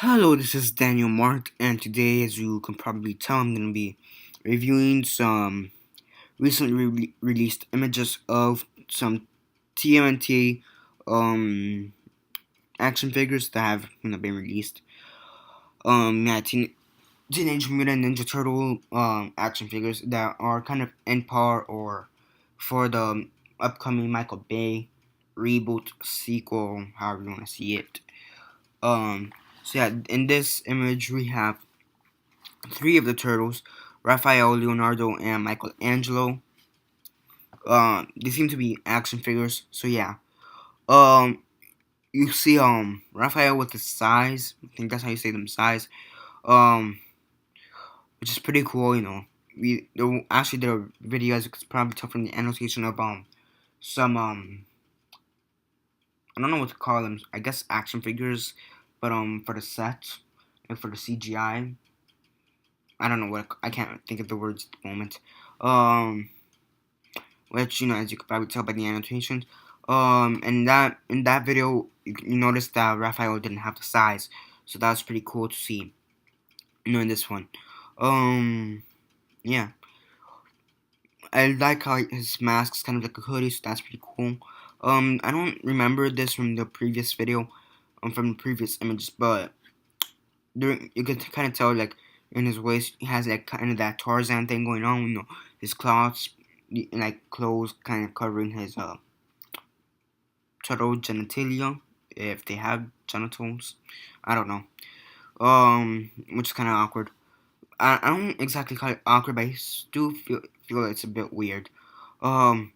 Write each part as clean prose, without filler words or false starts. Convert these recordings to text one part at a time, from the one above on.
Hello, this is Daniel Mart, and today, as you can probably tell, I'm going to be reviewing some recently released images of some TMNT um, action figures that have been released. Teenage Mutant Ninja Turtle action figures that are kind of in par or for the upcoming Michael Bay reboot sequel, however you want to see it. Um, in this image we have three of the turtles, Raphael, Leonardo, and Michelangelo. They seem to be action figures. So yeah. Um, you see Raphael with his size. I think that's how you say them, size. Um, which is pretty cool. There actually did a video, as you could probably tell from the annotation, of some I don't know what to call them. I guess action figures, but for the set and for the CGI. I don't know I can't think of the words at the moment. Which as you could probably tell by the annotations. In that video, you notice that Raphael didn't have the size, so that was pretty cool to see. In this one, yeah, I like how his mask's kind of like a hoodie, so that's pretty cool. I don't remember this from the previous video, from the previous images, but you could kind of tell like in his waist he has like kind of that Tarzan thing going on. His clothes, like clothes, kind of covering his turtle genitalia, if they have genitals. I don't know. Which is kind of awkward. I don't exactly call it awkward, but I do feel it's a bit weird. Um,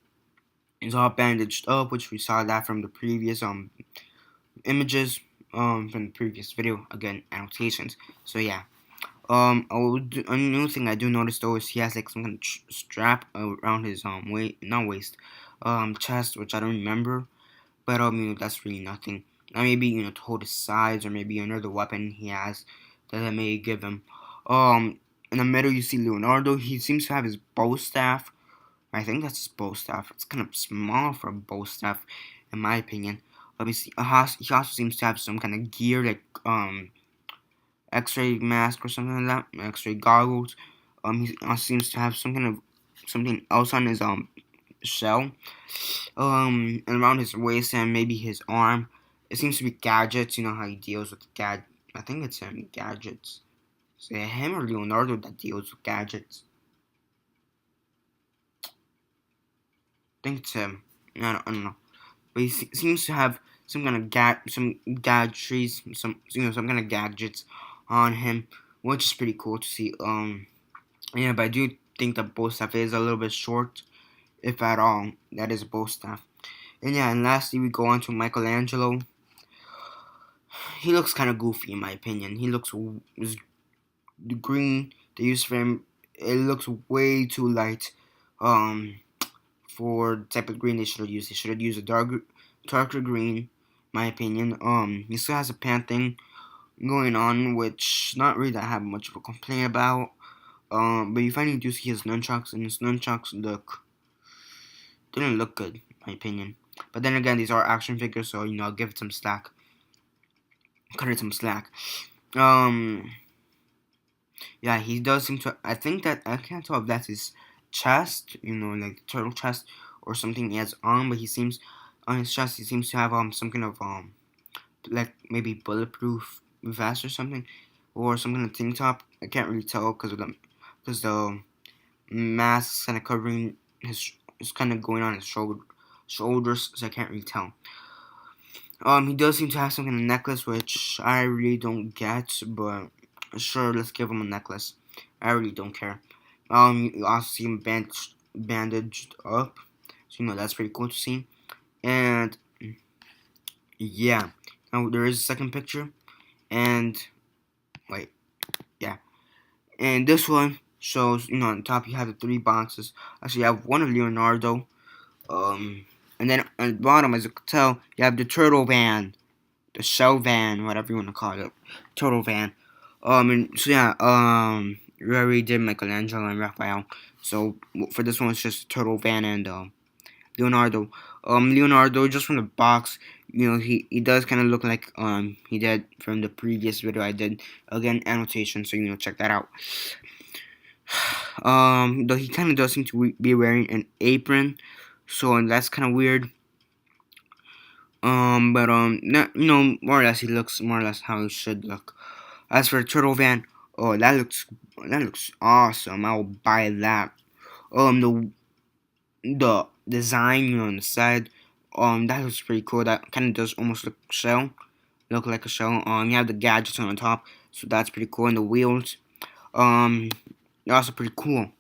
it's all bandaged up, which we saw that from the previous images from the previous video. Again, annotations. So yeah. A new thing I do notice though is he has like some kind of strap around his not waist, chest, which I don't remember. But that's really nothing. Now maybe to hold his sides, or maybe another weapon he has that I may give him. In the middle you see Leonardo. He seems to have his bow staff. I think that's his bow staff. It's kind of small for a bow staff, in my opinion. Let me see. He also seems to have some kind of gear, like X-ray mask or something like that. X-ray goggles. He also seems to have some kind of something else on his shell, and around his waist and maybe his arm. It seems to be gadgets. You know how he deals with I think it's him, gadgets. Is it him or Leonardo that deals with gadgets? I think it's him. I don't know. But he seems to have some kind of some gadgets, some kind of gadgets on him, which is pretty cool to see. Yeah, but I do think that bow staff is a little bit short, if at all. That is bow staff. And yeah, and lastly we go on to Michelangelo. He looks kind of goofy in my opinion. He looks the green they use for him. It looks way too light. For the type of green they should have used. They should have used a darker green. My opinion. He still has a pant thing going on, which not really that I have much of a complaint about. But you finally do see his nunchucks, and his nunchucks didn't look good, in my opinion. But then again, these are action figures, so I'll give it some slack. Cut it some slack. Yeah, he does seem to. I think that I can't tell if that's his chest, like turtle chest, or something he has on. But he seems on his chest. He seems to have some kind of like maybe bulletproof vest or something, or some kind of tank top. I can't really tell because the mask kind of covering his. It's kind of going on his shoulders, so I can't really tell. He does seem to have some kind of necklace, which I really don't get, but sure, let's give him a necklace. I really don't care. You also see him bandaged up, so that's pretty cool to see. And yeah, now there is a second picture, and wait, yeah, and this one shows on top you have the three boxes. Actually, you have one of Leonardo, and then on the bottom, as you can tell, you have the turtle van, the shell van, whatever you want to call it, turtle van. And so yeah, we already did Michelangelo and Raphael. So for this one, it's just turtle van and Leonardo. Leonardo, just from the box, he does kind of look like he did from the previous video I did. Again, annotation, so check that out. Though he kind of does seem to be wearing an apron, so that's kind of weird. But more or less he looks more or less how he should look. As for Turtle Van, oh, that looks awesome. I will buy that. The design, on the side, that looks pretty cool. That kind of does almost look like a shell. You have the gadgets on the top, so that's pretty cool. And the wheels, um, they're also pretty cool.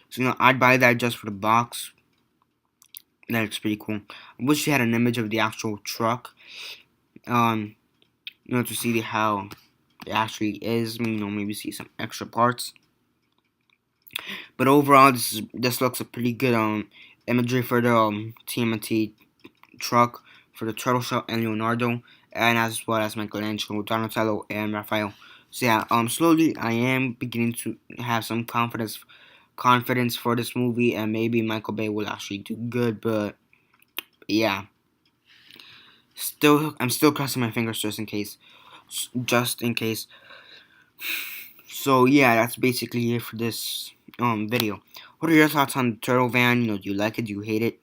So I'd buy that just for the box. That looks pretty cool. I wish you had an image of the actual truck. Um, to see how it actually is. Maybe see some extra parts. But overall, this looks a pretty good imagery for the TMNT truck, for the turtle shell and Leonardo, and as well as Michelangelo, Donatello, and Raphael. So yeah, slowly I am beginning to have some confidence for this movie, and maybe Michael Bay will actually do good. But yeah, I'm still crossing my fingers just in case. So yeah, that's basically it for this video. What are your thoughts on the Turtle Van? Do you like it? Do you hate it?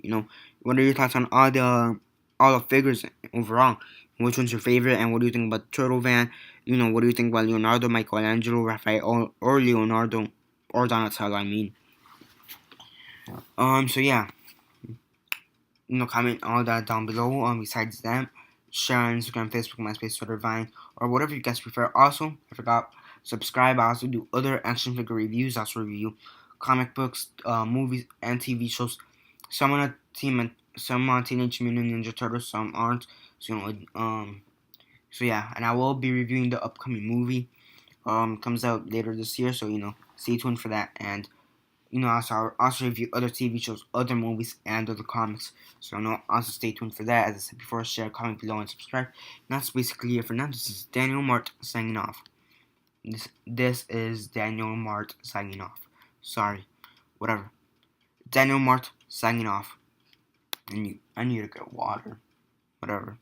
What are your thoughts on all the figures overall? Which one's your favorite? And what do you think about the Turtle Van? What do you think about Leonardo, Michelangelo, Raphael, or Leonardo, or Donatello? I mean. So yeah, comment all that down below. Besides that, share on Instagram, Facebook, MySpace, Twitter, Vine, or whatever you guys prefer. Also, I forgot, subscribe. I also do other action figure reviews. I also review comic books, movies, and TV shows. Some on some on Teenage Mutant Ninja Turtles, some aren't. So yeah, and I will be reviewing the upcoming movie. Comes out later this year, so stay tuned for that. And also review other TV shows, other movies, and other comics. So also stay tuned for that. As I said before, share, comment below, and subscribe. And that's basically it for now. This is Daniel Mart signing off. This is Daniel Mart signing off. Sorry, whatever. Daniel Mart signing off. I need to get water. Whatever.